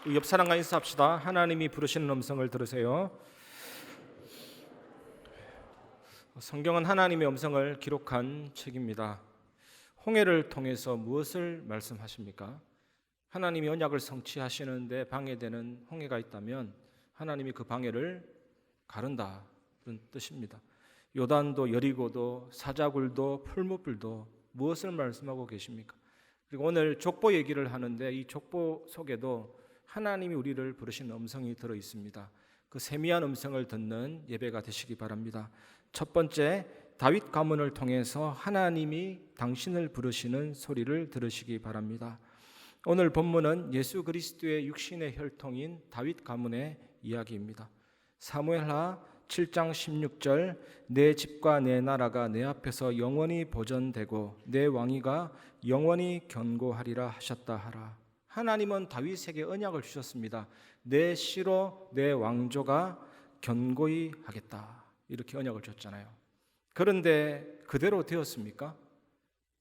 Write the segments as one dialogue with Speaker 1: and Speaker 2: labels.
Speaker 1: 옆 사람과 인사합시다. 하나님이 부르시는 음성을 들으세요. 성경은 하나님의 음성을 기록한 책입니다. 홍해를 통해서 무엇을 말씀하십니까? 하나님이 언약을 성취하시는데 방해되는 홍해가 있다면 하나님이 그 방해를 가른다는 뜻입니다. 요단도 여리고도 사자굴도 풀무불도 무엇을 말씀하고 계십니까? 그리고 오늘 족보 얘기를 하는데 이 족보 속에도 하나님이 우리를 부르시는 음성이 들어 있습니다. 그 세미한 음성을 듣는 예배가 되시기 바랍니다. 첫 번째, 다윗 가문을 통해서 하나님이 당신을 부르시는 소리를 들으시기 바랍니다. 오늘 본문은 예수 그리스도의 육신의 혈통인 다윗 가문의 이야기입니다. 사무엘하 7장 16절, 내 집과 내 나라가 내 앞에서 영원히 보존되고 내 왕위가 영원히 견고하리라 하셨다 하라. 하나님은 다윗에게 언약을 주셨습니다. 내 씨로 내 왕조가 견고히 하겠다, 이렇게 언약을 줬잖아요. 그런데 그대로 되었습니까?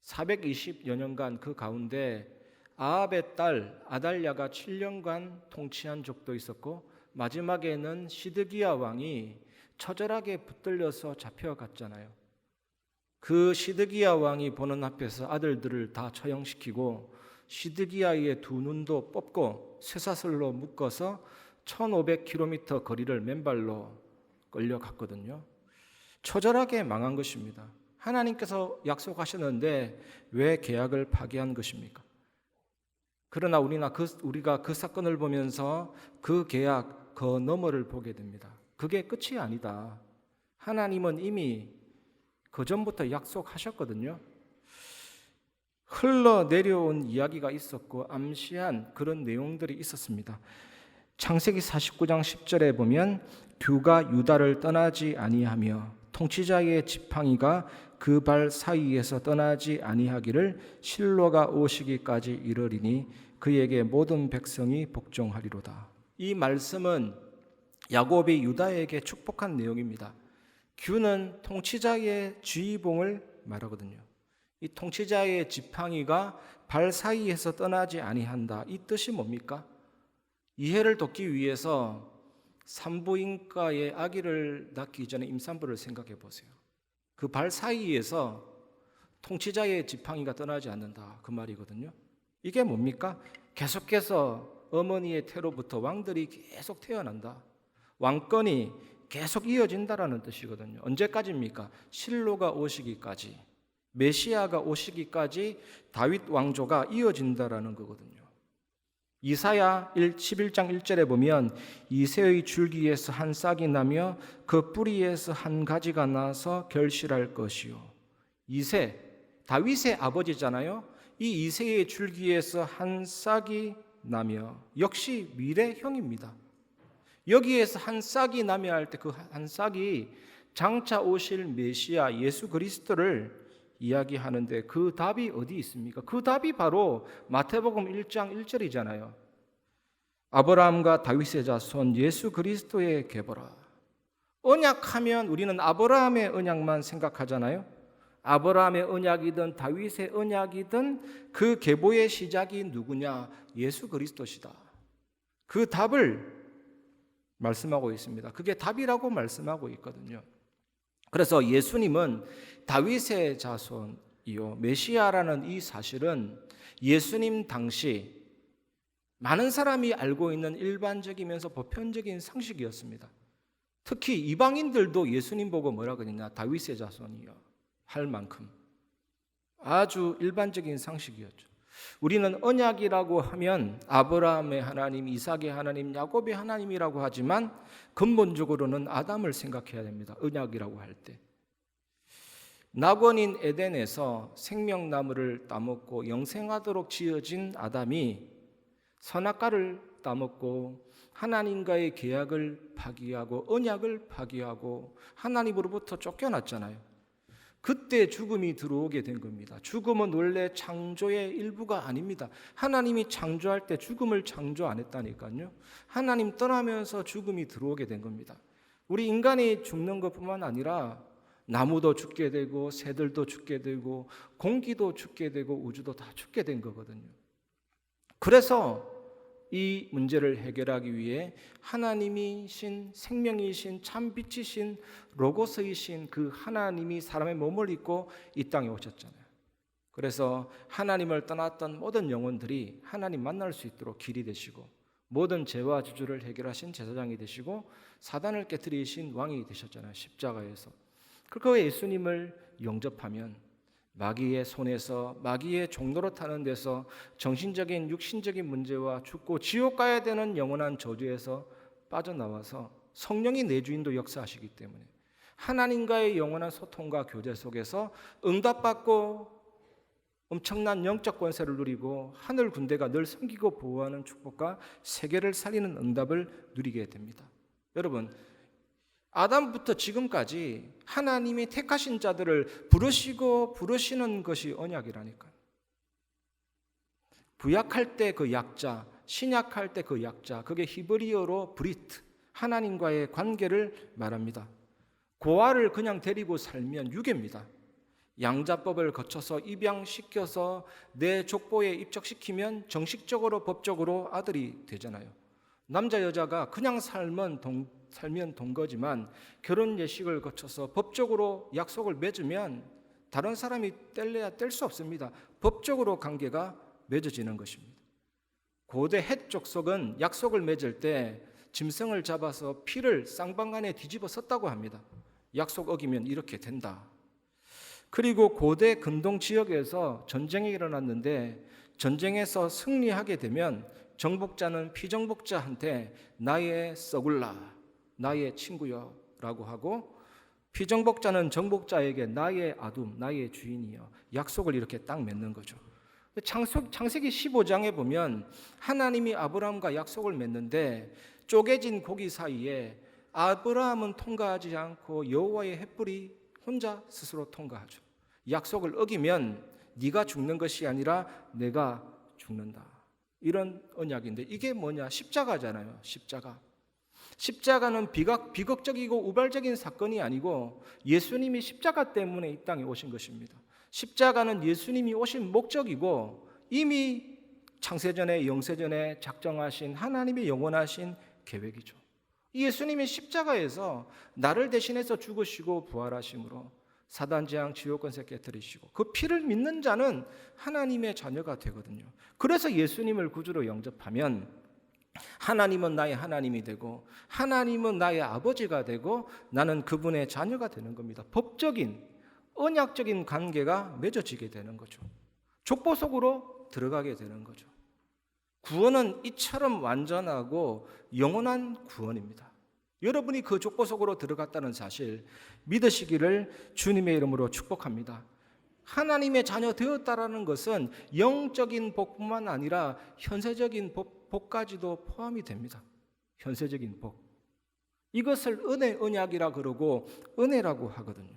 Speaker 1: 420여 년간 그 가운데 아합의 딸 아달랴가 7년간 통치한 적도 있었고 마지막에는 시드기야 왕이 처절하게 붙들려서 잡혀갔잖아요. 그 시드기야 왕이 보는 앞에서 아들들을 다 처형시키고 시드기야의 두 눈도 뽑고 쇠사슬로 묶어서 1500km 거리를 맨발로 끌려갔거든요. 처절하게 망한 것입니다. 하나님께서 약속하셨는데 왜 계약을 파기한 것입니까? 그러나 우리가 그 사건을 보면서 그 계약 그 너머를 보게 됩니다. 그게 끝이 아니다. 하나님은 이미 그 전부터 약속하셨거든요. 흘러내려온 이야기가 있었고 암시한 그런 내용들이 있었습니다. 창세기 49장 10절에 보면 듀가 유다를 떠나지 아니하며 통치자의 지팡이가 그 발 사이에서 떠나지 아니하기를 실로가 오시기까지 이르리니 그에게 모든 백성이 복종하리로다. 이 말씀은 야곱이 유다에게 축복한 내용입니다. 듀는 통치자의 지휘봉을 말하거든요. 이 통치자의 지팡이가 발 사이에서 떠나지 아니한다. 이 뜻이 뭡니까? 이해를 돕기 위해서 산부인과에 아기를 낳기 전에 임산부를 생각해 보세요. 그 발 사이에서 통치자의 지팡이가 떠나지 않는다, 그 말이거든요. 이게 뭡니까? 계속해서 어머니의 태로부터 왕들이 계속 태어난다. 왕권이 계속 이어진다라는 뜻이거든요. 언제까지입니까? 실로가 오시기까지, 메시아가 오시기까지 다윗 왕조가 이어진다라는 거거든요. 이사야 11장 1절에 보면 이새의 줄기에서 한 싹이 나며 그 뿌리에서 한 가지가 나서 결실할 것이요. 이새, 다윗의 아버지잖아요. 이 이새의 줄기에서 한 싹이 나며, 역시 미래형입니다. 여기에서 한 싹이 나며 할 때 그 한 싹이 장차 오실 메시아 예수 그리스도를 이야기하는데 그 답이 어디 있습니까? 그 답이 바로 마태복음 1장 1절이잖아요. 아브라함과 다윗의 자손 예수 그리스도의 계보라. 언약하면 우리는 아브라함의 언약만 생각하잖아요. 아브라함의 언약이든 다윗의 언약이든 그 계보의 시작이 누구냐? 예수 그리스도시다. 그 답을 말씀하고 있습니다. 그게 답이라고 말씀하고 있거든요. 그래서 예수님은 다윗의 자손이요 메시아라는 이 사실은 예수님 당시 많은 사람이 알고 있는 일반적이면서 보편적인 상식이었습니다. 특히 이방인들도 예수님 보고 뭐라 그러냐? 다윗의 자손이요 할 만큼 아주 일반적인 상식이었죠. 우리는 언약이라고 하면 아브라함의 하나님, 이삭의 하나님, 야곱의 하나님이라고 하지만 근본적으로는 아담을 생각해야 됩니다. 언약이라고 할 때. 낙원인 에덴에서 생명나무를 따먹고 영생하도록 지어진 아담이 선악과를 따먹고 하나님과의 계약을 파기하고 언약을 파기하고 하나님으로부터 쫓겨났잖아요. 그때 죽음이 들어오게 된 겁니다. 죽음은 원래 창조의 일부가 아닙니다. 하나님이 창조할 때 죽음을 창조 안 했다니까요. 하나님 떠나면서 죽음이 들어오게 된 겁니다. 우리 인간이 죽는 것뿐만 아니라 나무도 죽게 되고 새들도 죽게 되고 공기도 죽게 되고 우주도 다 죽게 된 거거든요. 그래서 이 문제를 해결하기 위해 하나님이신 생명이신 참빛이신 로고스이신 그 하나님이 사람의 몸을 입고 이 땅에 오셨잖아요. 그래서 하나님을 떠났던 모든 영혼들이 하나님 만날 수 있도록 길이 되시고, 모든 죄와 저주를 해결하신 제사장이 되시고, 사단을 깨뜨리신 왕이 되셨잖아요, 십자가에서. 그 예수님을 영접하면 마귀의 손에서, 마귀의 종로로 타는 데서, 정신적인 육신적인 문제와 죽고 지옥 가야 되는 영원한 저주에서 빠져나와서 성령이 내 주인도 역사하시기 때문에 하나님과의 영원한 소통과 교제 속에서 응답받고 엄청난 영적 권세를 누리고 하늘 군대가 늘 섬기고 보호하는 축복과 세계를 살리는 응답을 누리게 됩니다. 여러분, 아담부터 지금까지 하나님이 택하신 자들을 부르시고 부르시는 것이 언약이라니까요. 구약할 때 그 약자, 신약할 때 그 약자, 그게 히브리어로 브리트, 하나님과의 관계를 말합니다. 고아를 그냥 데리고 살면 유괴입니다. 양자법을 거쳐서 입양시켜서 내 족보에 입적시키면 정식적으로 법적으로 아들이 되잖아요. 남자 여자가 그냥 살면 동거지만 결혼 예식을 거쳐서 법적으로 약속을 맺으면 다른 사람이 뗄래야 뗄 수 없습니다. 법적으로 관계가 맺어지는 것입니다. 고대 헷 족속은 약속을 맺을 때 짐승을 잡아서 피를 쌍방간에 뒤집어 썼다고 합니다. 약속 어기면 이렇게 된다. 그리고 고대 근동 지역에서 전쟁이 일어났는데 전쟁에서 승리하게 되면 정복자는 피정복자한테 나의 서굴라, 나의 친구여 라고 하고, 피정복자는 정복자에게 나의 아둠, 나의 주인이여, 약속을 이렇게 딱 맺는 거죠. 창세기 15장에 보면 하나님이 아브라함과 약속을 맺는데 쪼개진 고기 사이에 아브라함은 통과하지 않고 여호와의 횃불이 혼자 스스로 통과하죠. 약속을 어기면 네가 죽는 것이 아니라 내가 죽는다. 이런 언약인데 이게 뭐냐? 십자가잖아요. 십자가는 비극적이고 우발적인 사건이 아니고 예수님이 십자가 때문에 이 땅에 오신 것입니다. 십자가는 예수님이 오신 목적이고 이미 창세전에 영세전에 작정하신 하나님의 영원하신 계획이죠. 예수님이 십자가에서 나를 대신해서 죽으시고 부활하심으로 사단 재앙 지옥 권세 깨뜨리시고 그 피를 믿는 자는 하나님의 자녀가 되거든요. 그래서 예수님을 구주로 영접하면 하나님은 나의 하나님이 되고 하나님은 나의 아버지가 되고 나는 그분의 자녀가 되는 겁니다. 법적인 언약적인 관계가 맺어지게 되는 거죠. 족보 속으로 들어가게 되는 거죠. 구원은 이처럼 완전하고 영원한 구원입니다. 여러분이 그 족보 속으로 들어갔다는 사실 믿으시기를 주님의 이름으로 축복합니다. 하나님의 자녀 되었다라는 것은 영적인 복뿐만 아니라 현세적인 복까지도 포함이 됩니다. 현세적인 복. 이것을 은혜 언약이라 그러고 은혜라고 하거든요.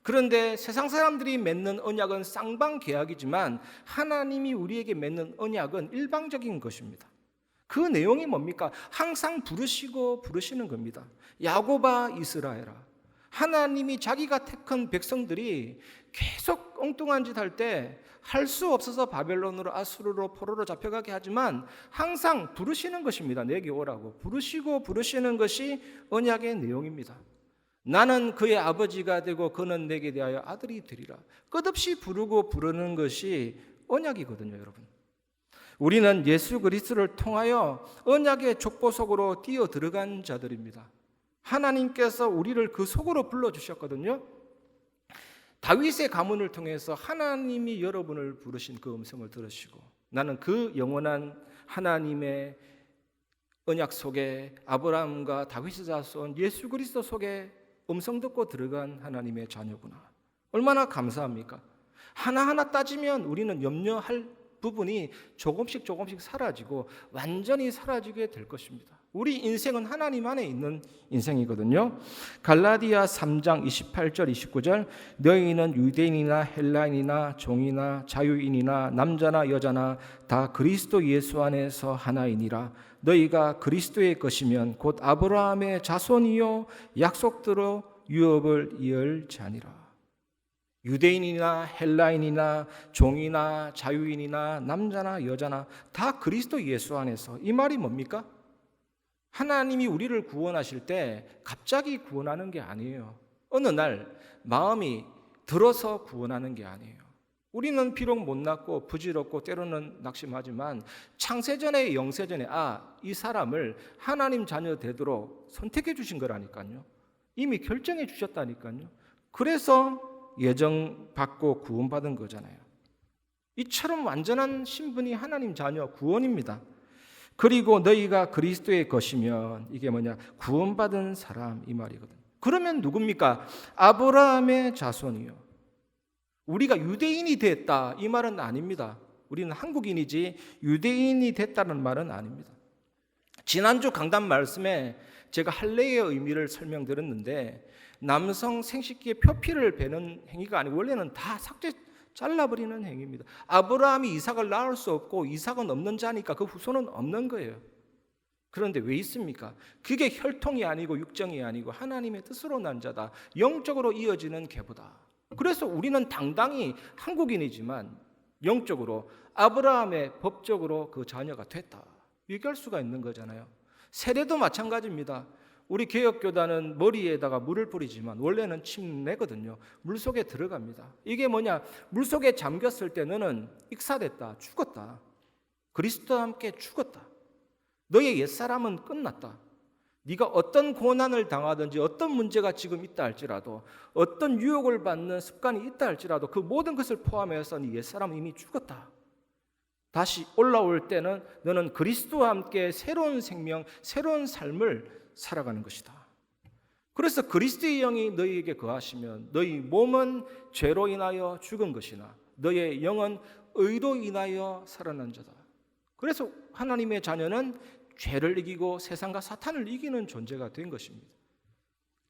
Speaker 1: 그런데 세상 사람들이 맺는 언약은 쌍방 계약이지만 하나님이 우리에게 맺는 언약은 일방적인 것입니다. 그 내용이 뭡니까? 항상 부르시는 겁니다. 야곱아 이스라엘아. 하나님이 자기가 택한 백성들이 계속 엉뚱한 짓 할 때 할 수 없어서 바벨론으로 아수르로 포로로 잡혀가게 하지만 항상 부르시는 것입니다. 내게 오라고 부르시는 것이 언약의 내용입니다. 나는 그의 아버지가 되고 그는 내게 대하여 아들이 되리라. 끝없이 부르는 것이 언약이거든요, 여러분. 우리는 예수 그리스도를 통하여 언약의 족보 속으로 뛰어 들어간 자들입니다. 하나님께서 우리를 그 속으로 불러주셨거든요. 다윗의 가문을 통해서 하나님이 여러분을 부르신 그 음성을 들으시고 나는 그 영원한 하나님의 언약 속에 아브라함과 다윗의 자손 예수 그리스도 속에 음성 듣고 들어간 하나님의 자녀구나. 얼마나 감사합니까? 하나하나 따지면 우리는 염려할 부분이 조금씩 사라지고 완전히 사라지게 될 것입니다. 우리 인생은 하나님 안에 있는 인생이거든요. 갈라디아 3장 28절 29절 너희는 유대인이나 헬라인이나 종이나 자유인이나 남자나 여자나 다 그리스도 예수 안에서 하나이니라. 너희가 그리스도의 것이면 곧 아브라함의 자손이요 약속대로 유업을 이을 자니라. 유대인이나 헬라인이나 종이나 자유인이나 남자나 여자나 다 그리스도 예수 안에서. 이 말이 뭡니까? 하나님이 우리를 구원하실 때 갑자기 구원하는 게 아니에요. 어느 날 마음이 들어서 구원하는 게 아니에요. 우리는 비록 못났고 부질없고 때로는 낙심하지만 창세전에 영세전에 이 사람을 하나님 자녀 되도록 선택해 주신 거라니까요. 이미 결정해 주셨다니까요. 그래서 예정받고 구원받은 거잖아요. 이처럼 완전한 신분이 하나님 자녀 구원입니다. 그리고 너희가 그리스도의 것이면 이게 뭐냐? 구원받은 사람 이 말이거든. 그러면 누굽니까? 아브라함의 자손이요. 우리가 유대인이 됐다 이 말은 아닙니다. 우리는 한국인이지 유대인이 됐다는 말은 아닙니다. 지난주 강단 말씀에 제가 할례의 의미를 설명드렸는데 남성 생식기의 표피를 베는 행위가 아니고 원래는 다 잘라버리는 행위입니다. 아브라함이 이삭을 낳을 수 없고 이삭은 없는 자니까 그 후손은 없는 거예요. 그런데 왜 있습니까? 그게 혈통이 아니고 육정이 아니고 하나님의 뜻으로 난 자다. 영적으로 이어지는 계보다. 그래서 우리는 당당히 한국인이지만 영적으로 아브라함의 법적으로 그 자녀가 됐다. 얘기할 수가 있는 거잖아요. 세례도 마찬가지입니다. 우리 개혁교단은 머리에다가 물을 뿌리지만 원래는 침내거든요. 물속에 들어갑니다. 이게 뭐냐? 물속에 잠겼을 때 너는 익사됐다, 죽었다. 그리스도와 함께 죽었다. 너의 옛사람은 끝났다. 네가 어떤 고난을 당하든지 어떤 문제가 지금 있다 할지라도 어떤 유혹을 받는 습관이 있다 할지라도 그 모든 것을 포함해서 네 옛사람은 이미 죽었다. 다시 올라올 때는 너는 그리스도와 함께 새로운 생명, 새로운 삶을 살아가는 것이다. 그래서 그리스도의 영이 너희에게 거하시면 너희 몸은 죄로 인하여 죽은 것이나 너의 영은 의로 인하여 살아난 자다. 그래서 하나님의 자녀는 죄를 이기고 세상과 사탄을 이기는 존재가 된 것입니다.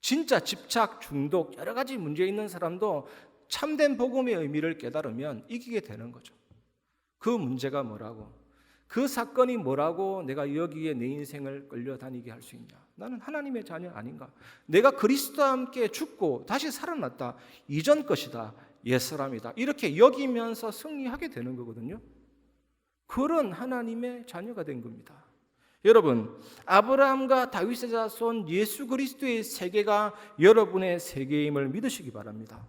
Speaker 1: 진짜 집착, 중독, 여러 가지 문제 있는 사람도 참된 복음의 의미를 깨달으면 이기게 되는 거죠. 그 문제가 뭐라고? 그 사건이 뭐라고 내가 여기에 내 인생을 끌려다니게 할 수 있냐? 나는 하나님의 자녀 아닌가? 내가 그리스도와 함께 죽고 다시 살아났다. 이전 것이다. 옛사람이다. 이렇게 여기면서 승리하게 되는 거거든요. 그런 하나님의 자녀가 된 겁니다. 여러분, 아브라함과 다윗의 자손 예수 그리스도의 세계가 여러분의 세계임을 믿으시기 바랍니다.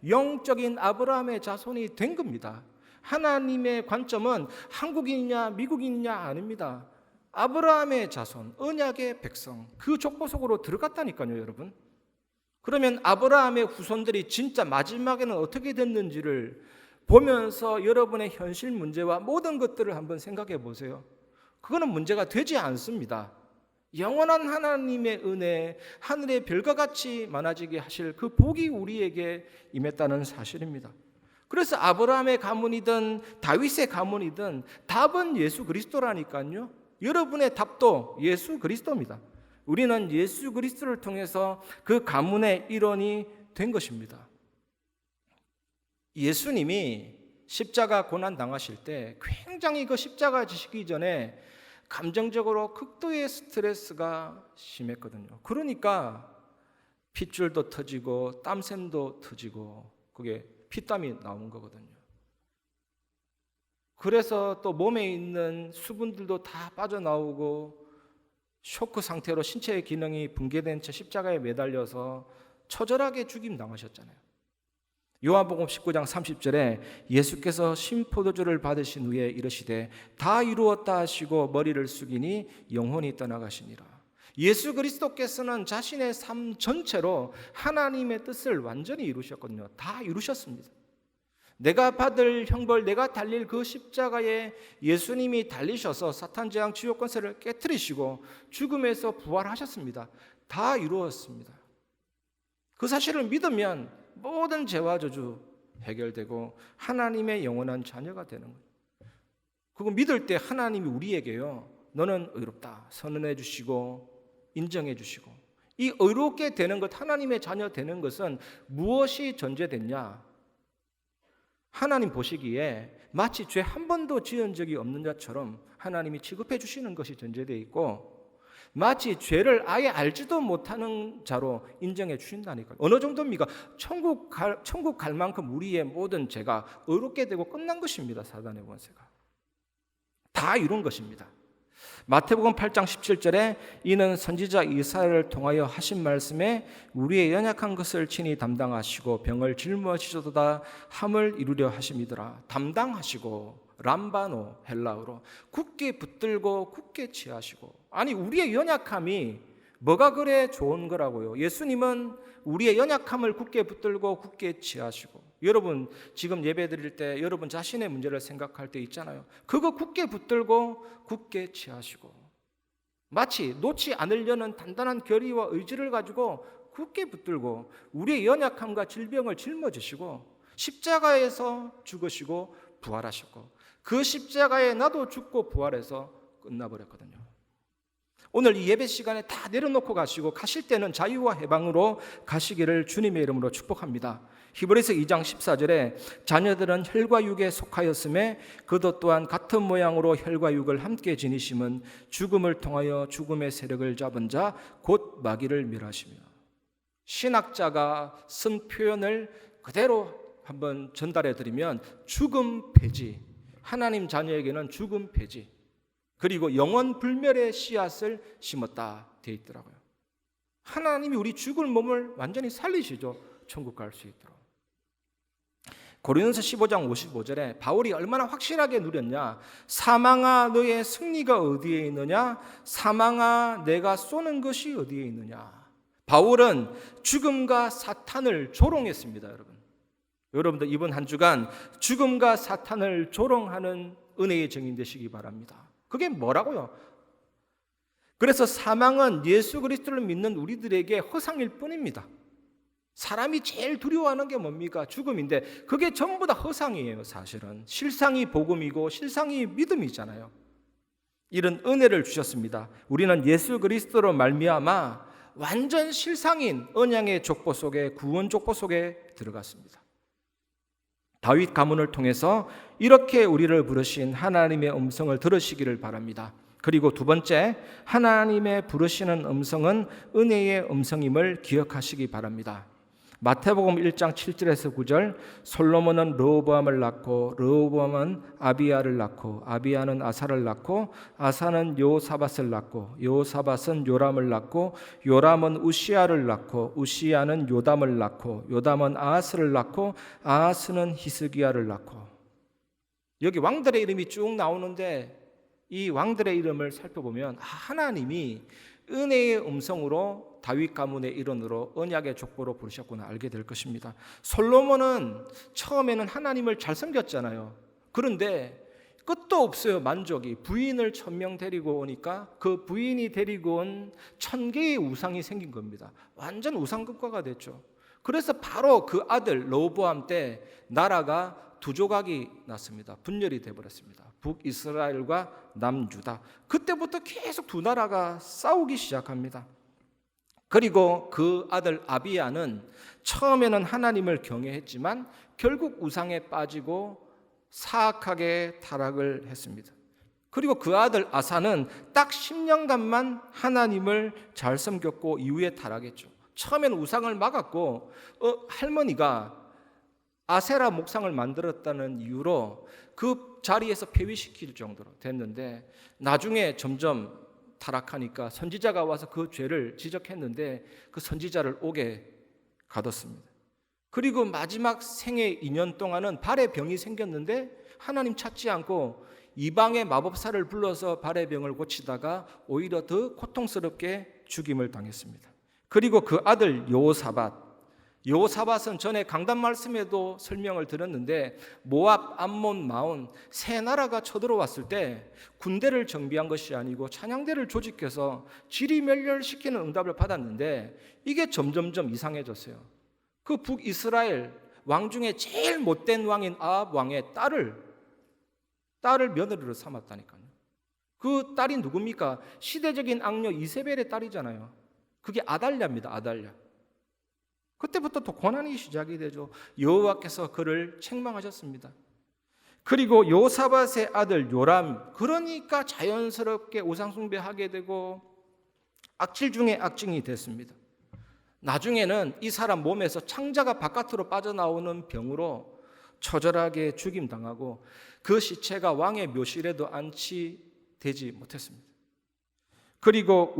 Speaker 1: 영적인 아브라함의 자손이 된 겁니다. 하나님의 관점은 한국인이냐 미국인이냐 아닙니다. 아브라함의 자손, 언약의 백성, 그 족보 속으로 들어갔다니까요, 여러분. 그러면 아브라함의 후손들이 진짜 마지막에는 어떻게 됐는지를 보면서 여러분의 현실 문제와 모든 것들을 한번 생각해 보세요. 그거는 문제가 되지 않습니다. 영원한 하나님의 은혜, 하늘의 별과 같이 많아지게 하실 그 복이 우리에게 임했다는 사실입니다. 그래서 아브라함의 가문이든 다윗의 가문이든 답은 예수 그리스도라니까요. 여러분의 답도 예수 그리스도입니다. 우리는 예수 그리스도를 통해서 그 가문의 일원이 된 것입니다. 예수님이 십자가 고난 당하실 때 굉장히 그 십자가 지시기 전에 감정적으로 극도의 스트레스가 심했거든요. 그러니까 핏줄도 터지고 땀샘도 터지고 그게 피땀이 나온 거거든요. 그래서 또 몸에 있는 수분들도 다 빠져나오고 쇼크 상태로 신체의 기능이 붕괴된 채 십자가에 매달려서 처절하게 죽임 당하셨잖아요. 요한복음 19장 30절에 예수께서 신포도주를 받으신 후에 이르시되 다 이루었다 하시고 머리를 숙이니 영혼이 떠나가시니라. 예수 그리스도께서는 자신의 삶 전체로 하나님의 뜻을 완전히 이루셨거든요. 다 이루셨습니다. 내가 받을 형벌, 내가 달릴 그 십자가에 예수님이 달리셔서 사탄 재앙 지옥 권세를 깨트리시고 죽음에서 부활하셨습니다. 다 이루었습니다. 그 사실을 믿으면 모든 죄와 저주 해결되고 하나님의 영원한 자녀가 되는 거예요. 그거 믿을 때 하나님이 우리에게요, 너는 의롭다 선언해 주시고 인정해 주시고, 이 의롭게 되는 것, 하나님의 자녀 되는 것은 무엇이 전제됐냐? 하나님 보시기에 마치 죄 한 번도 지은 적이 없는 자처럼 하나님이 취급해 주시는 것이 전제되어 있고, 마치 죄를 아예 알지도 못하는 자로 인정해 주신다니까요. 어느 정도입니까? 천국 갈 만큼 우리의 모든 죄가 의롭게 되고 끝난 것입니다. 사단의 권세가 다 이룬 것입니다. 마태복음 8장 17절에 이는 선지자 이사야를 통하여 하신 말씀에 우리의 연약한 것을 친히 담당하시고 병을 짊어지셔도다 함을 이루려 하심이더라. 담당하시고, 람바노 헬라어로 굳게 붙들고 굳게 취하시고. 아니, 우리의 연약함이 뭐가 그래 좋은 거라고요? 예수님은 우리의 연약함을 굳게 붙들고 굳게 취하시고. 여러분 지금 예배 드릴 때 여러분 자신의 문제를 생각할 때 있잖아요. 그거 굳게 붙들고 굳게 취하시고, 마치 놓지 않으려는 단단한 결의와 의지를 가지고 굳게 붙들고 우리의 연약함과 질병을 짊어지시고 십자가에서 죽으시고 부활하셨고, 그 십자가에 나도 죽고 부활해서 끝나버렸거든요. 오늘 이 예배 시간에 다 내려놓고 가시고, 가실 때는 자유와 해방으로 가시기를 주님의 이름으로 축복합니다. 히브리서 2장 14절에 자녀들은 혈과 육에 속하였음에 그도 또한 같은 모양으로 혈과 육을 함께 지니심은 죽음을 통하여 죽음의 세력을 잡은 자 곧 마귀를 멸하시며. 신학자가 쓴 표현을 그대로 한번 전달해 드리면 죽음 폐지, 하나님 자녀에게는 죽음 폐지, 그리고 영원 불멸의 씨앗을 심었다 되어 있더라고요. 하나님이 우리 죽을 몸을 완전히 살리시죠. 천국 갈 수 있도록. 고린도서 15장 55절에 바울이 얼마나 확실하게 누렸냐. 사망아 너의 승리가 어디에 있느냐, 사망아 내가 쏘는 것이 어디에 있느냐. 바울은 죽음과 사탄을 조롱했습니다. 여러분들 이번 한 주간 죽음과 사탄을 조롱하는 은혜의 증인 되시기 바랍니다. 그게 뭐라고요? 그래서 사망은 예수 그리스도를 믿는 우리들에게 허상일 뿐입니다. 사람이 제일 두려워하는 게 뭡니까? 죽음인데 그게 전부 다 허상이에요. 사실은 실상이 복음이고 실상이 믿음이잖아요. 이런 은혜를 주셨습니다. 우리는 예수 그리스도로 말미암아 완전 실상인 언약의 족보 속에, 구원 족보 속에 들어갔습니다. 다윗 가문을 통해서 이렇게 우리를 부르신 하나님의 음성을 들으시기를 바랍니다. 그리고 두 번째, 하나님의 부르시는 음성은 은혜의 음성임을 기억하시기 바랍니다. 마태복음 1장 7절에서 9절, 솔로몬은 르호보암을 낳고 르호보암은 아비야를 낳고 아비야는 아사를 낳고 아사는 여호사밧을 낳고 여호사밧은 요람을 낳고 요람은 우시야를 낳고 우시야는 요담을 낳고 요담은 아하스를 낳고 아하스는 히스기야를 낳고. 여기 왕들의 이름이 쭉 나오는데 이 왕들의 이름을 살펴보면 하나님이 은혜의 음성으로 다윗 가문의 일원으로 언약의 족보로 부르셨구나 알게 될 것입니다. 솔로몬은 처음에는 하나님을 잘 섬겼잖아요. 그런데 끝도 없어요. 만족이. 부인을 1000명 데리고 오니까 그 부인이 데리고 온 1000개의 우상이 생긴 겁니다. 완전 우상국가가 됐죠. 그래서 바로 그 아들 르호보암 때 나라가 두 조각이 났습니다. 분열이 되어버렸습니다. 북이스라엘과 남유다. 그때부터 계속 두 나라가 싸우기 시작합니다. 그리고 그 아들 아비야는 처음에는 하나님을 경외했지만 결국 우상에 빠지고 사악하게 타락을 했습니다. 그리고 그 아들 아사는 딱 10년간만 하나님을 잘 섬겼고 이후에 타락했죠. 처음에는 우상을 막았고 할머니가 아세라 목상을 만들었다는 이유로 그 자리에서 폐위시킬 정도로 됐는데 나중에 점점 타락하니까 선지자가 와서 그 죄를 지적했는데 그 선지자를 옥에 가뒀습니다. 그리고 마지막 생애 2년 동안은 발에 병이 생겼는데 하나님 찾지 않고 이방의 마법사를 불러서 발의 병을 고치다가 오히려 더 고통스럽게 죽임을 당했습니다. 그리고 그 아들 여호사밧은 전에 강단 말씀에도 설명을 드렸는데 모압, 암몬, 마온 세 나라가 쳐들어왔을 때 군대를 정비한 것이 아니고 찬양대를 조직해서 지리멸렬시키는 응답을 받았는데 이게 점점점 이상해졌어요. 그 북이스라엘 왕 중에 제일 못된 왕인 아합 왕의 딸을 며느리로 삼았다니까요. 그 딸이 누굽니까? 시대적인 악녀 이세벨의 딸이잖아요. 그게 아달랴입니다. 아달랴. 그때부터 또 고난이 시작이 되죠. 여호와께서 그를 책망하셨습니다. 그리고 여호사밧의 아들 요람, 그러니까 자연스럽게 우상숭배하게 되고 악질 중에 악질이 됐습니다. 나중에는 이 사람 몸에서 창자가 바깥으로 빠져나오는 병으로 처절하게 죽임당하고 그 시체가 왕의 묘실에도 안치되지 못했습니다. 그리고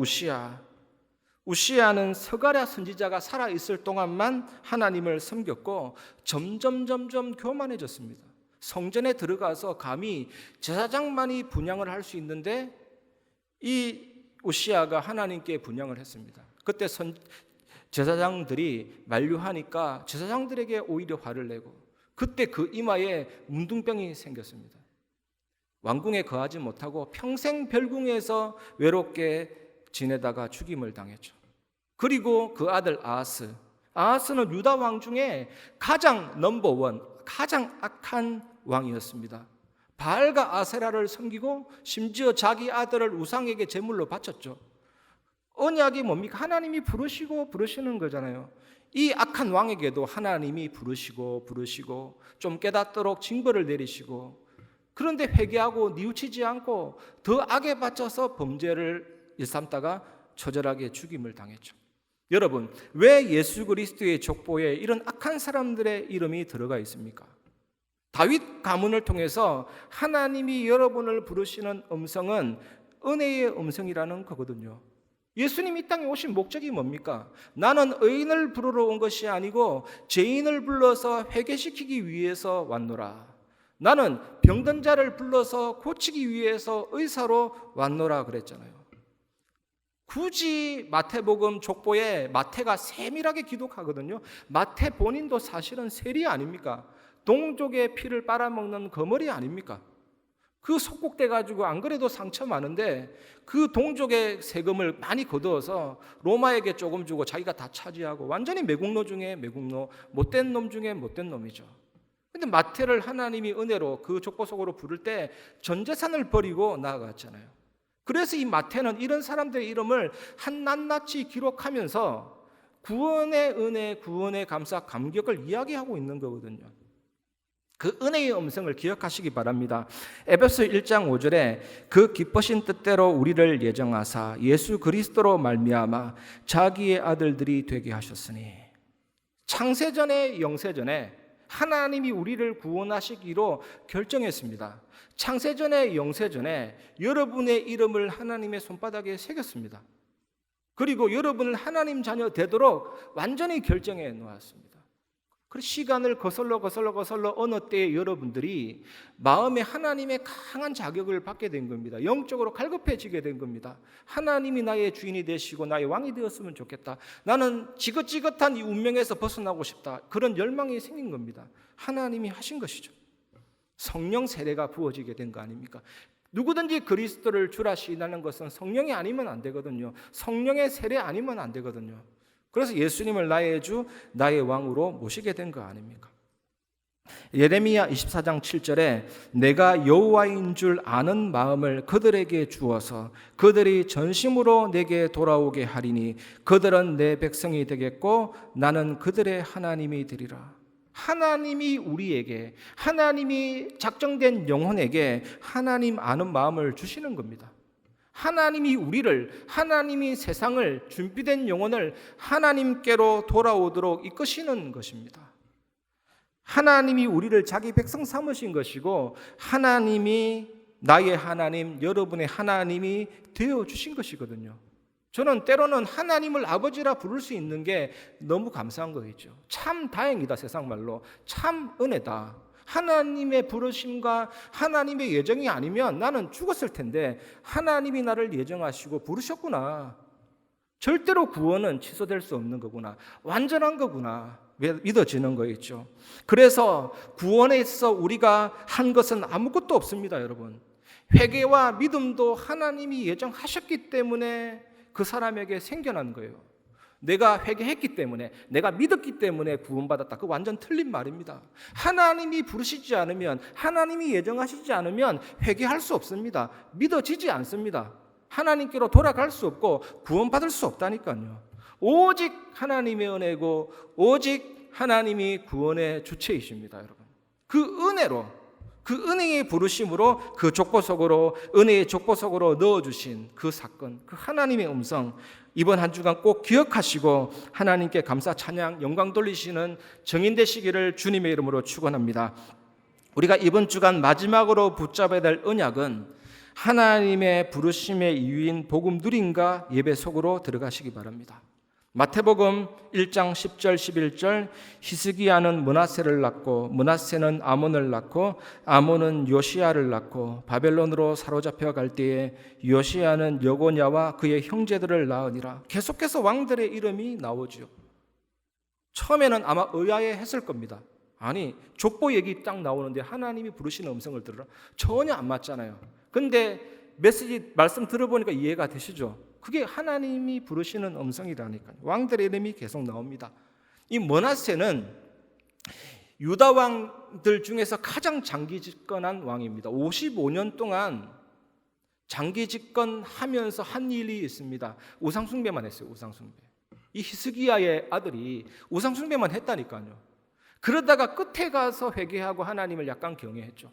Speaker 1: 우시야는 스가랴 선지자가 살아있을 동안만 하나님을 섬겼고 점점 교만해졌습니다. 성전에 들어가서 감히 제사장만이 분향을 할 수 있는데 이 우시야가 하나님께 분향을 했습니다. 그때 제사장들이 만류하니까 제사장들에게 오히려 화를 내고 그때 그 이마에 문둥병이 생겼습니다. 왕궁에 거하지 못하고 평생 별궁에서 외롭게 지내다가 죽임을 당했죠. 그리고 그 아들 아하스는 유다 왕 중에 가장 넘버원, 가장 악한 왕이었습니다. 바알과 아세라를 섬기고 심지어 자기 아들을 우상에게 제물로 바쳤죠. 언약이 뭡니까? 하나님이 부르시는 거잖아요. 이 악한 왕에게도 하나님이 부르시고 좀 깨닫도록 징벌을 내리시고, 그런데 회개하고 뉘우치지 않고 더 악에 바쳐서 범죄를 일삼다가 처절하게 죽임을 당했죠. 여러분, 왜 예수 그리스도의 족보에 이런 악한 사람들의 이름이 들어가 있습니까? 다윗 가문을 통해서 하나님이 여러분을 부르시는 음성은 은혜의 음성이라는 거거든요. 예수님이 이 땅에 오신 목적이 뭡니까? 나는 의인을 부르러 온 것이 아니고 죄인을 불러서 회개시키기 위해서 왔노라. 나는 병든 자를 불러서 고치기 위해서 의사로 왔노라 그랬잖아요. 굳이 마태복음 족보에 마태가 세밀하게 기록하거든요. 마태 본인도 사실은 세리 아닙니까? 동족의 피를 빨아먹는 거머리 아닙니까? 그 속국돼 가지고 안 그래도 상처 많은데 그 동족의 세금을 많이 거두어서 로마에게 조금 주고 자기가 다 차지하고 완전히 매국노 중에 매국노, 못된 놈 중에 못된 놈이죠. 근데 마태를 하나님이 은혜로 그 족보 속으로 부를 때 전 재산을 버리고 나아갔잖아요. 그래서 이 마태는 이런 사람들의 이름을 한낱낱이 기록하면서 구원의 은혜, 구원의 감사, 감격을 이야기하고 있는 거거든요. 그 은혜의 음성을 기억하시기 바랍니다. 에베소 1장 5절에 그 기쁘신 뜻대로 우리를 예정하사 예수 그리스도로 말미암아 자기의 아들들이 되게 하셨으니, 창세전에 영세전에 하나님이 우리를 구원하시기로 결정했습니다. 창세전에 영세전에 여러분의 이름을 하나님의 손바닥에 새겼습니다. 그리고 여러분을 하나님 자녀 되도록 완전히 결정해 놓았습니다. 그 시간을 거슬러 어느 때에 여러분들이 마음에 하나님의 강한 자격을 받게 된 겁니다. 영적으로 갈급해지게 된 겁니다. 하나님이 나의 주인이 되시고 나의 왕이 되었으면 좋겠다. 나는 지긋지긋한 이 운명에서 벗어나고 싶다. 그런 열망이 생긴 겁니다. 하나님이 하신 것이죠. 성령 세례가 부어지게 된 거 아닙니까? 누구든지 그리스도를 주라 시인하는 것은 성령이 아니면 안 되거든요. 성령의 세례 아니면 안 되거든요. 그래서 예수님을 나의 주, 나의 왕으로 모시게 된 거 아닙니까? 예레미야 24장 7절에 내가 여호와인 줄 아는 마음을 그들에게 주어서 그들이 전심으로 내게 돌아오게 하리니 그들은 내 백성이 되겠고 나는 그들의 하나님이 되리라. 하나님이 우리에게, 하나님이 작정된 영혼에게 하나님 아는 마음을 주시는 겁니다. 하나님이 우리를, 하나님이 세상을, 준비된 영혼을 하나님께로 돌아오도록 이끄시는 것입니다. 하나님이 우리를 자기 백성 삼으신 것이고 하나님이 나의 하나님, 여러분의 하나님이 되어주신 것이거든요. 저는 때로는 하나님을 아버지라 부를 수 있는 게 너무 감사한 거겠죠. 참 다행이다, 세상 말로. 참 은혜다. 하나님의 부르심과 하나님의 예정이 아니면 나는 죽었을 텐데 하나님이 나를 예정하시고 부르셨구나. 절대로 구원은 취소될 수 없는 거구나. 완전한 거구나. 믿어지는 거겠죠. 그래서 구원에 있어 우리가 한 것은 아무것도 없습니다, 여러분. 회개와 믿음도 하나님이 예정하셨기 때문에 그 사람에게 생겨난 거예요. 내가 회개했기 때문에, 내가 믿었기 때문에 구원받았다. 그거 완전 틀린 말입니다. 하나님이 부르시지 않으면, 하나님이 예정하시지 않으면 회개할 수 없습니다. 믿어지지 않습니다. 하나님께로 돌아갈 수 없고 구원받을 수 없다니까요. 오직 하나님의 은혜고 오직 하나님이 구원의 주체이십니다, 여러분. 그 은혜로 그 은혜의 부르심으로 그 족보 속으로, 은혜의 족보 속으로 넣어주신 그 사건, 그 하나님의 음성, 이번 한 주간 꼭 기억하시고 하나님께 감사 찬양 영광 돌리시는 정인 되시기를 주님의 이름으로 축원합니다. 우리가 이번 주간 마지막으로 붙잡아야 될 언약은 하나님의 부르심의 이유인 복음 누림과 예배 속으로 들어가시기 바랍니다. 마태복음 1장 10절 11절 히스기야는 므낫세를 낳고 므낫세는 아몬을 낳고 아몬은 요시야를 낳고 바벨론으로 사로잡혀 갈 때에 요시야는 여고냐와 그의 형제들을 낳으니라. 계속해서 왕들의 이름이 나오죠. 처음에는 아마 의아해했을 겁니다. 아니 족보 얘기 딱 나오는데 하나님이 부르시는 음성을 들으라? 전혀 안 맞잖아요. 근데 메시지 말씀 들어보니까 이해가 되시죠? 그게 하나님이 부르시는 음성이라니까요. 왕들의 이름이 계속 나옵니다. 이 므낫세는 유다 왕들 중에서 가장 장기 집권한 왕입니다. 55년 동안 장기 집권하면서 한 일이 있습니다. 우상 숭배만 했어요. 우상 숭배. 이 히스기야의 아들이 우상 숭배만 했다니까요. 그러다가 끝에 가서 회개하고 하나님을 약간 경외했죠.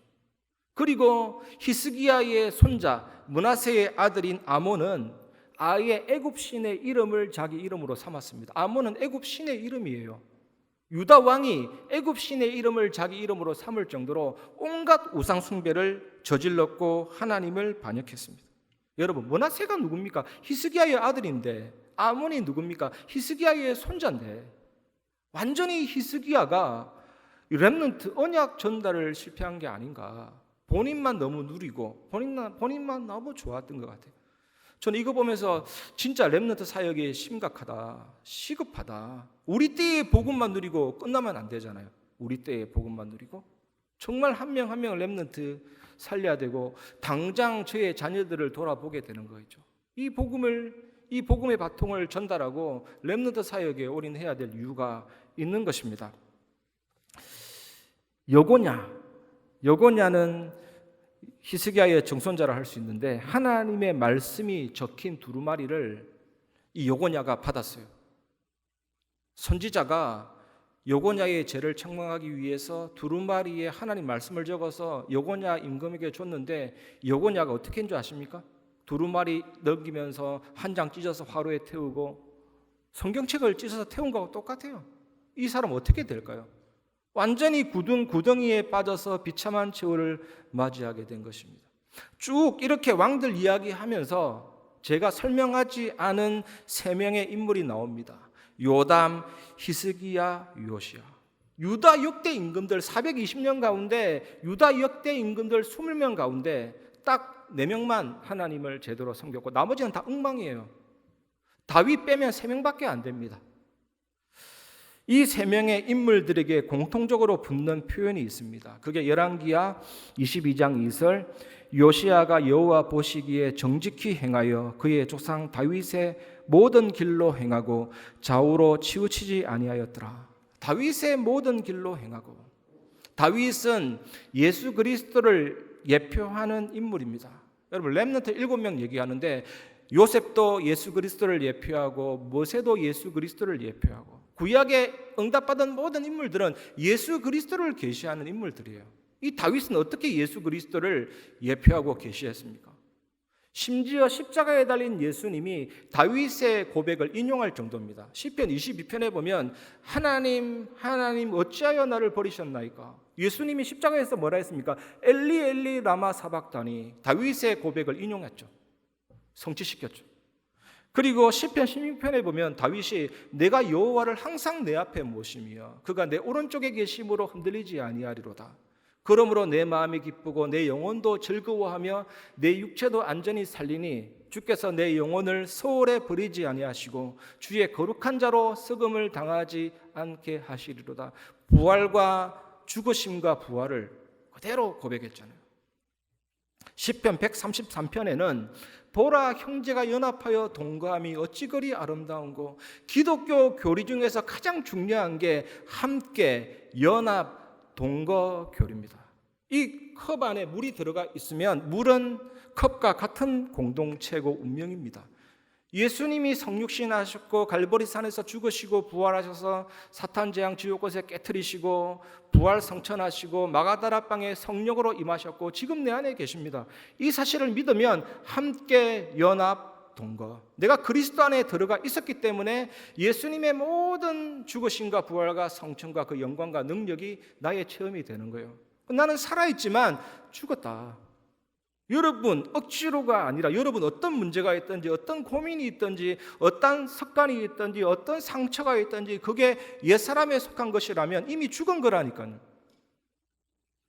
Speaker 1: 그리고 히스기야의 손자 므낫세의 아들인 아몬은 아예 애굽 신의 이름을 자기 이름으로 삼았습니다. 아몬은 애굽 신의 이름이에요. 유다 왕이 애굽 신의 이름을 자기 이름으로 삼을 정도로 온갖 우상 숭배를 저질렀고 하나님을 반역했습니다. 여러분, 므낫세가 누굽니까? 히스기야의 아들인데, 아몬이 누굽니까? 히스기야의 손자인데, 완전히 히스기야가 렘넌트 언약 전달을 실패한 게 아닌가. 본인만 너무 누리고 본인만 너무 좋았던 것 같아요. 저는 이거 보면서 진짜 렘넌트 사역이 심각하다, 시급하다. 우리 때의 복음만 누리고 끝나면 안 되잖아요. 우리 때의 복음만 누리고 정말 한 명 한 명을 렘넌트 살려야 되고 당장 저의 자녀들을 돌아보게 되는 거죠. 이 복음의 바통을 전달하고 렘넌트 사역에 올인해야 될 이유가 있는 것입니다. 여고냐는 히스기야의 정손자라 할 수 있는데 하나님의 말씀이 적힌 두루마리를 이 여고냐가 받았어요. 선지자가 여고냐의 죄를 책망하기 위해서 두루마리에 하나님 말씀을 적어서 여고냐 임금에게 줬는데 여고냐가 어떻게 했는 줄 아십니까? 두루마리 넘기면서 한 장 찢어서 화로에 태우고 성경책을 찢어서 태운 거하고 똑같아요. 이 사람 어떻게 될까요? 완전히 구덩이에 빠져서 비참한 최후를 맞이하게 된 것입니다. 쭉 이렇게 왕들 이야기하면서 제가 설명하지 않은 세 명의 인물이 나옵니다. 요담, 히스기야, 요시야. 유다 역대 임금들 420년 가운데 유다 역대 임금들 20명 가운데 딱 4명만 하나님을 제대로 섬겼고 나머지는 다 엉망이에요. 다윗 빼면 3명밖에 안 됩니다. 이 3명의 인물들에게 공통적으로 붙는 표현이 있습니다. 그게 열왕기하 22장 2절 요시야가 여호와 보시기에 정직히 행하여 그의 조상 다윗의 모든 길로 행하고 좌우로 치우치지 아니하였더라. 다윗의 모든 길로 행하고. 다윗은 예수 그리스도를 예표하는 인물입니다. 여러분 렘넌트 7명 얘기하는데 요셉도 예수 그리스도를 예표하고 모세도 예수 그리스도를 예표하고 구약에 응답받은 모든 인물들은 예수 그리스도를 계시하는 인물들이에요. 이 다윗은 어떻게 예수 그리스도를 예표하고 계시했습니까? 심지어 십자가에 달린 예수님이 다윗의 고백을 인용할 정도입니다. 시편 22편에 보면 하나님 어찌하여 나를 버리셨나이까? 예수님이 십자가에서 뭐라 했습니까? 엘리 엘리 라마 사박다니. 다윗의 고백을 인용했죠. 성취시켰죠. 그리고 시편 16편에 보면 다윗이 내가 여호와를 항상 내 앞에 모심이여 그가 내 오른쪽에 계심으로 흔들리지 아니하리로다. 그러므로 내 마음이 기쁘고 내 영혼도 즐거워하며 내 육체도 안전히 살리니 주께서 내 영혼을 소홀에 버리지 아니하시고 주의 거룩한 자로 썩음을 당하지 않게 하시리로다. 부활과 죽으심과 부활을 그대로 고백했잖아요. 시편 133편에는 보라 형제가 연합하여 동거함이 어찌 그리 아름다운고. 기독교 교리 중에서 가장 중요한 게 함께 연합 동거 교리입니다. 이 컵 안에 물이 들어가 있으면 물은 컵과 같은 공동체고 운명입니다. 예수님이 성육신하셨고 갈보리산에서 죽으시고 부활하셔서 사탄 재앙 지옥곳에 깨트리시고 부활 성천하시고 마가다라 방에 성령으로 임하셨고 지금 내 안에 계십니다. 이 사실을 믿으면 함께 연합 동거, 내가 그리스도 안에 들어가 있었기 때문에 예수님의 모든 죽으심과 부활과 성천과 그 영광과 능력이 나의 체험이 되는 거예요. 나는 살아있지만 죽었다. 여러분 억지로가 아니라 여러분 어떤 문제가 있든지 어떤 고민이 있든지 어떤 습관이 있든지 어떤 상처가 있든지 그게 옛사람에 속한 것이라면 이미 죽은 거라니까요.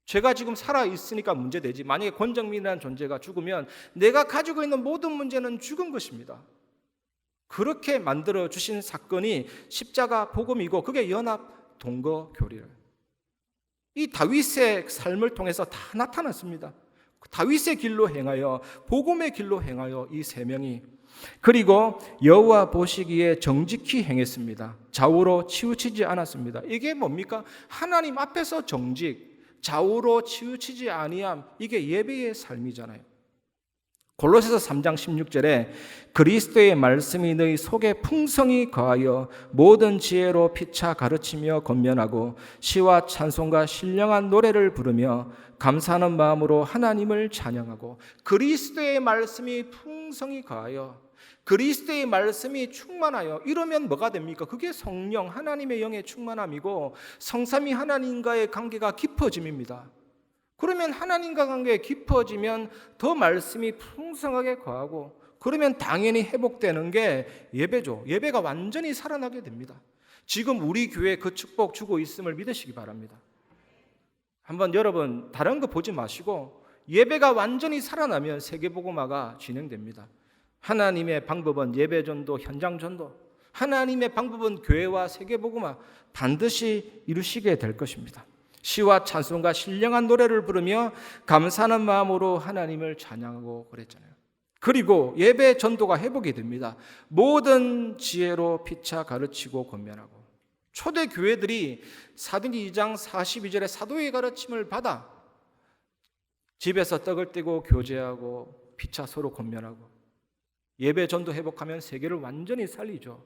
Speaker 1: 제가 지금 살아있으니까 문제되지, 만약에 권정민이라는 존재가 죽으면 내가 가지고 있는 모든 문제는 죽은 것입니다. 그렇게 만들어주신 사건이 십자가 복음이고 그게 연합 동거 교리예요. 이 다윗의 삶을 통해서 다 나타났습니다. 다윗의 길로 행하여 복음의 길로 행하여 이 세 명이, 그리고 여호와 보시기에 정직히 행했습니다. 좌우로 치우치지 않았습니다. 이게 뭡니까? 하나님 앞에서 정직, 좌우로 치우치지 아니함, 이게 예배의 삶이잖아요. 골로새서 3장 16절에 그리스도의 말씀이 너희 속에 풍성히 거하여 모든 지혜로 피차 가르치며 권면하고 시와 찬송과 신령한 노래를 부르며 감사하는 마음으로 하나님을 찬양하고, 그리스도의 말씀이 풍성히 거하여, 그리스도의 말씀이 충만하여, 이러면 뭐가 됩니까? 그게 성령 하나님의 영의 충만함이고 성삼위 하나님과의 관계가 깊어짐입니다. 그러면 하나님과 관계가 깊어지면 더 말씀이 풍성하게 거하고, 그러면 당연히 회복되는 게 예배죠. 예배가 완전히 살아나게 됩니다. 지금 우리 교회 그 축복 주고 있음을 믿으시기 바랍니다. 한번 여러분 다른 거 보지 마시고 예배가 완전히 살아나면 세계복음화가 진행됩니다. 하나님의 방법은 예배전도, 현장전도, 하나님의 방법은 교회와 세계복음화 반드시 이루시게 될 것입니다. 시와 찬송과 신령한 노래를 부르며 감사하는 마음으로 하나님을 찬양하고 그랬잖아요. 그리고 예배 전도가 회복이 됩니다. 모든 지혜로 피차 가르치고 권면하고. 초대 교회들이 사도행전 2장 42절에 사도의 가르침을 받아 집에서 떡을 떼고 교제하고 피차 서로 권면하고 예배 전도 회복하면 세계를 완전히 살리죠.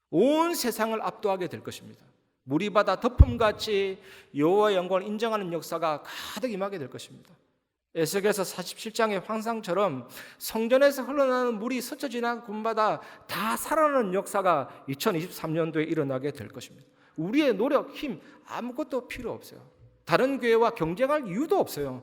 Speaker 1: 온 세상을 압도하게 될 것입니다. 물이 바다 덮음같이 여호와의 영광을 인정하는 역사가 가득 임하게 될 것입니다. 에스겔서 47장의 환상처럼 성전에서 흘러나오는 물이 스쳐 지나간 곳마다 다 살아나는 역사가 2023년도에 일어나게 될 것입니다. 우리의 노력, 힘 아무것도 필요 없어요. 다른 교회와 경쟁할 이유도 없어요.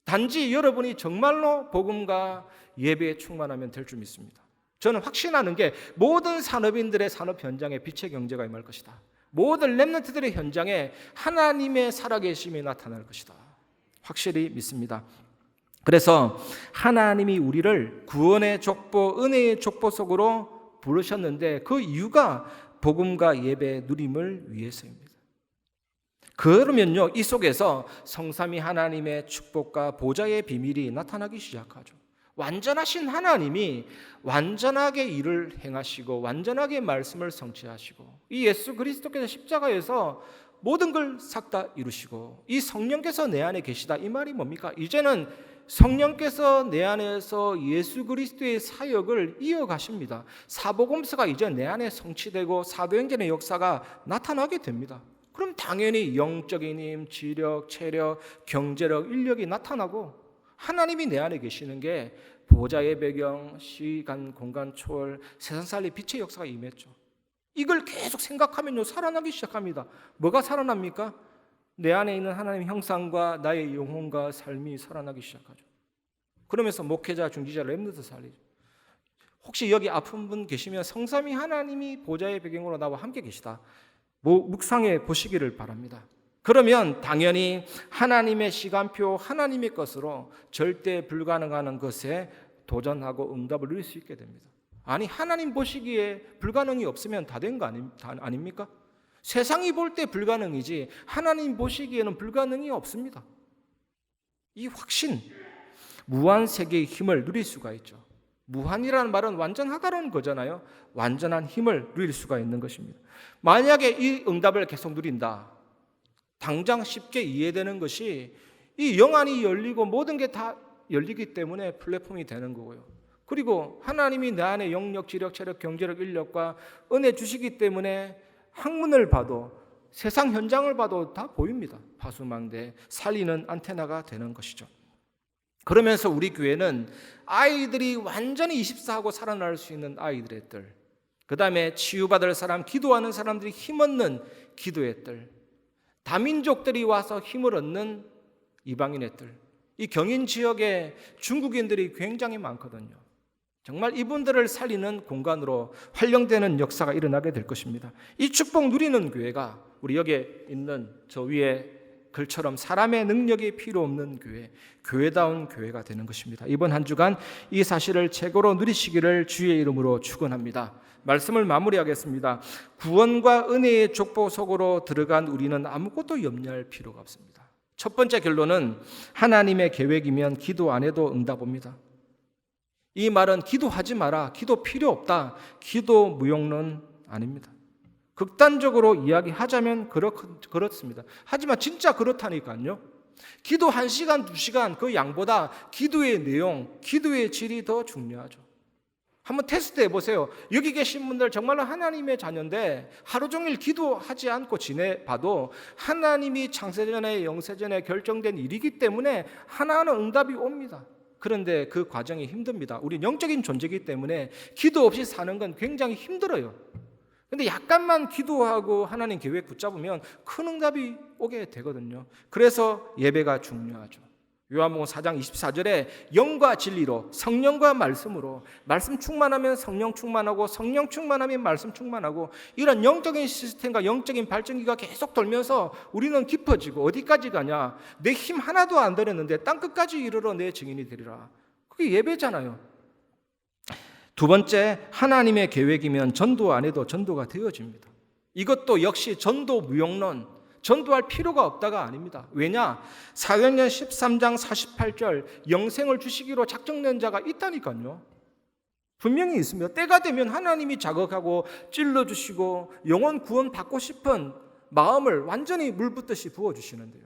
Speaker 1: 단지 여러분이 정말로 복음과 예배에 충만하면 될 줄 믿습니다. 저는 확신하는 게 모든 산업인들의 산업 현장에 빛의 경제가 임할 것이다. 모든 렘넌트들의 현장에 하나님의 살아계심이 나타날 것이다. 확실히 믿습니다. 그래서 하나님이 우리를 구원의 족보, 은혜의 족보 속으로 부르셨는데 그 이유가 복음과 예배의 누림을 위해서입니다. 그러면요, 이 속에서 성삼위 하나님의 축복과 보좌의 비밀이 나타나기 시작하죠. 완전하신 하나님이 완전하게 일을 행하시고 완전하게 말씀을 성취하시고 이 예수 그리스도께서 십자가에서 모든 걸 싹 다 이루시고 이 성령께서 내 안에 계시다, 이 말이 뭡니까? 이제는 성령께서 내 안에서 예수 그리스도의 사역을 이어가십니다. 사복음서가 이제 내 안에 성취되고 사도행전의 역사가 나타나게 됩니다. 그럼 당연히 영적인 힘, 지력, 체력, 경제력, 인력이 나타나고 하나님이 내 안에 계시는 게 보좌의 배경, 시간, 공간 초월, 세상 살리 빛의 역사가 임했죠. 이걸 계속 생각하면요 살아나기 시작합니다. 뭐가 살아납니까? 내 안에 있는 하나님의 형상과 나의 영혼과 삶이 살아나기 시작하죠. 그러면서 목회자, 중지자, 렘넌트 살리죠. 혹시 여기 아픈 분 계시면 성삼위 하나님이 보좌의 배경으로 나와 함께 계시다, 묵상해 보시기를 바랍니다. 그러면 당연히 하나님의 시간표, 하나님의 것으로 절대 불가능한 것에 도전하고 응답을 누릴 수 있게 됩니다. 아니, 하나님 보시기에 불가능이 없으면 다 된 거 아닙니까? 세상이 볼 때 불가능이지 하나님 보시기에는 불가능이 없습니다. 이 확신, 무한 세계의 힘을 누릴 수가 있죠. 무한이라는 말은 완전하다는 거잖아요. 완전한 힘을 누릴 수가 있는 것입니다. 만약에 이 응답을 계속 누린다, 당장 쉽게 이해되는 것이 이 영안이 열리고 모든 게 다 열리기 때문에 플랫폼이 되는 거고요. 그리고 하나님이 내 안에 영력, 지력, 체력, 경제력, 인력과 은혜 주시기 때문에 학문을 봐도 세상 현장을 봐도 다 보입니다. 파수망대, 살리는 안테나가 되는 것이죠. 그러면서 우리 교회는 아이들이 완전히 24하고 살아날 수 있는 아이들의 뜰, 그 다음에 치유받을 사람, 기도하는 사람들이 힘없는 기도의 뜰, 다민족들이 와서 힘을 얻는 이방인의 뜰, 이 경인 지역에 중국인들이 굉장히 많거든요. 정말 이분들을 살리는 공간으로 활용되는 역사가 일어나게 될 것입니다. 이 축복 누리는 교회가 우리 여기에 있는 저 위에 글처럼 사람의 능력이 필요 없는 교회, 교회다운 교회가 되는 것입니다. 이번 한 주간 이 사실을 최고로 누리시기를 주의 이름으로 축원합니다. 말씀을 마무리하겠습니다. 구원과 은혜의 족보 속으로 들어간 우리는 아무것도 염려할 필요가 없습니다. 첫 번째 결론은 하나님의 계획이면 기도 안 해도 응답합니다. 이 말은 기도하지 마라, 기도 필요 없다, 기도 무용론 아닙니다. 극단적으로 이야기하자면 그렇습니다. 하지만 진짜 그렇다니까요. 기도 1시간, 2시간 그 양보다 기도의 내용, 기도의 질이 더 중요하죠. 한번 테스트 해보세요. 여기 계신 분들 정말로 하나님의 자녀인데 하루 종일 기도하지 않고 지내봐도 하나님이 창세전에 영세전에 결정된 일이기 때문에 하나하나 응답이 옵니다. 그런데 그 과정이 힘듭니다. 우리 영적인 존재이기 때문에 기도 없이 사는 건 굉장히 힘들어요. 근데 약간만 기도하고 하나님 계획 붙잡으면 큰 응답이 오게 되거든요. 그래서 예배가 중요하죠. 요한복음 4장 24절에 영과 진리로, 성령과 말씀으로, 말씀 충만하면 성령 충만하고 성령 충만하면 말씀 충만하고, 이런 영적인 시스템과 영적인 발전기가 계속 돌면서 우리는 깊어지고, 어디까지 가냐? 내 힘 하나도 안 들였는데 땅끝까지 이르러 내 증인이 되리라. 그게 예배잖아요. 두 번째, 하나님의 계획이면 전도 안 해도 전도가 되어집니다. 이것도 역시 전도 무용론, 전도할 필요가 없다가 아닙니다. 왜냐? 사도행전 13장 48절 영생을 주시기로 작정된 자가 있다니까요. 분명히 있습니다. 때가 되면 하나님이 자극하고 찔러주시고 영혼 구원 받고 싶은 마음을 완전히 물 붓듯이 부어주시는데요.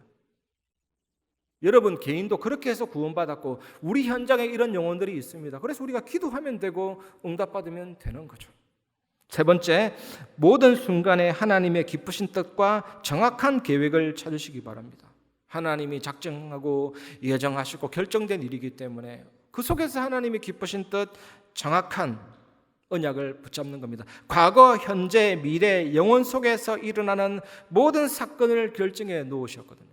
Speaker 1: 여러분 개인도 그렇게 해서 구원받았고 우리 현장에 이런 영혼들이 있습니다. 그래서 우리가 기도하면 되고 응답받으면 되는 거죠. 세 번째, 모든 순간에 하나님의 기쁘신 뜻과 정확한 계획을 찾으시기 바랍니다. 하나님이 작정하고 예정하시고 결정된 일이기 때문에 그 속에서 하나님이 기쁘신 뜻, 정확한 언약을 붙잡는 겁니다. 과거, 현재, 미래, 영혼 속에서 일어나는 모든 사건을 결정해 놓으셨거든요.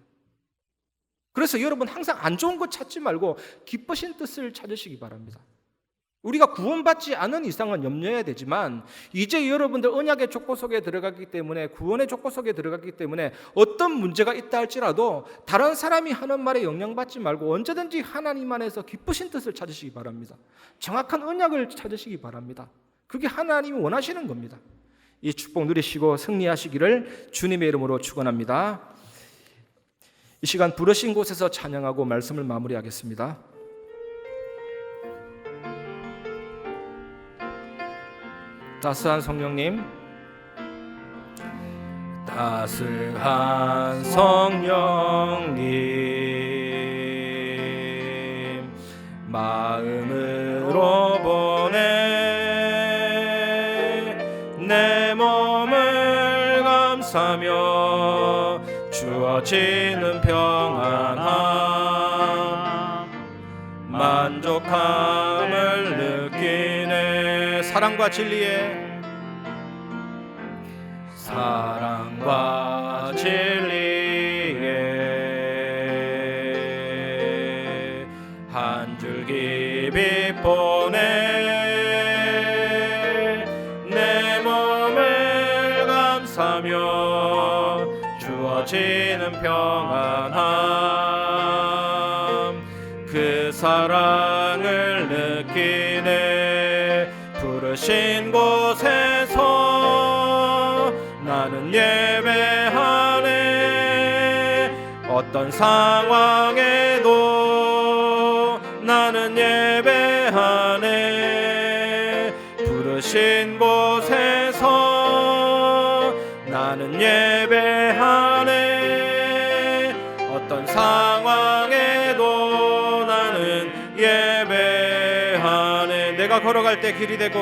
Speaker 1: 그래서 여러분 항상 안 좋은 것 찾지 말고 기쁘신 뜻을 찾으시기 바랍니다. 우리가 구원받지 않은 이상은 염려해야 되지만 이제 여러분들 언약의 족보 속에 들어갔기 때문에, 구원의 족보 속에 들어갔기 때문에 어떤 문제가 있다 할지라도 다른 사람이 하는 말에 영향받지 말고 언제든지 하나님 안에서 기쁘신 뜻을 찾으시기 바랍니다. 정확한 언약을 찾으시기 바랍니다. 그게 하나님이 원하시는 겁니다. 이 축복 누리시고 승리하시기를 주님의 이름으로 축원합니다. 이 시간 부르신 곳에서 찬양하고 말씀을 마무리하겠습니다. 따스한 성령님, 따스한 성령님, 마음으로 보내 내 몸을 감싸며 주어지는 평안함, 만족함을 느끼네. 사랑과 진리에 한 줄기 빛 보내 내 몸을 감싸며 주어지는 평안함, 그 사랑을 느끼네. 부르신 곳에서 나는 예배하네. 어떤 상황에도 나는 예배하네. 부르신 곳에서 나는 예배하네. 어떤 상황에도 나는 예배하네. 내가 걸어갈 때 길이 되고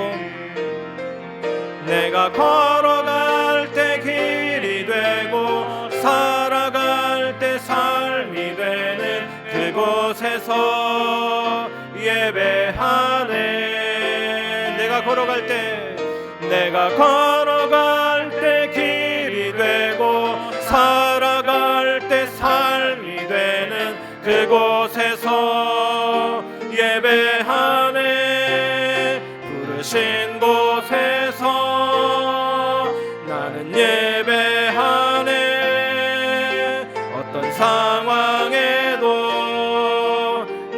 Speaker 1: 내가 걸어갈 때 길이 되고 살아갈 때 삶이 되는 그곳에서 예배하네. 내가 걸어갈 때 길이 되고 살아갈 때 삶이 되는 그곳에서 예배하네. 부르신 곳에서 나는 예배하네. 어떤 상황에도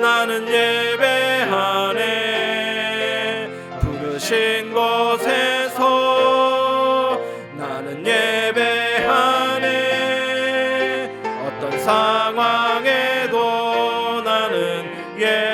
Speaker 1: 나는 예배하네. 부르신 곳에서 나는 예배하네. 어떤 상황에도 나는 예배하네.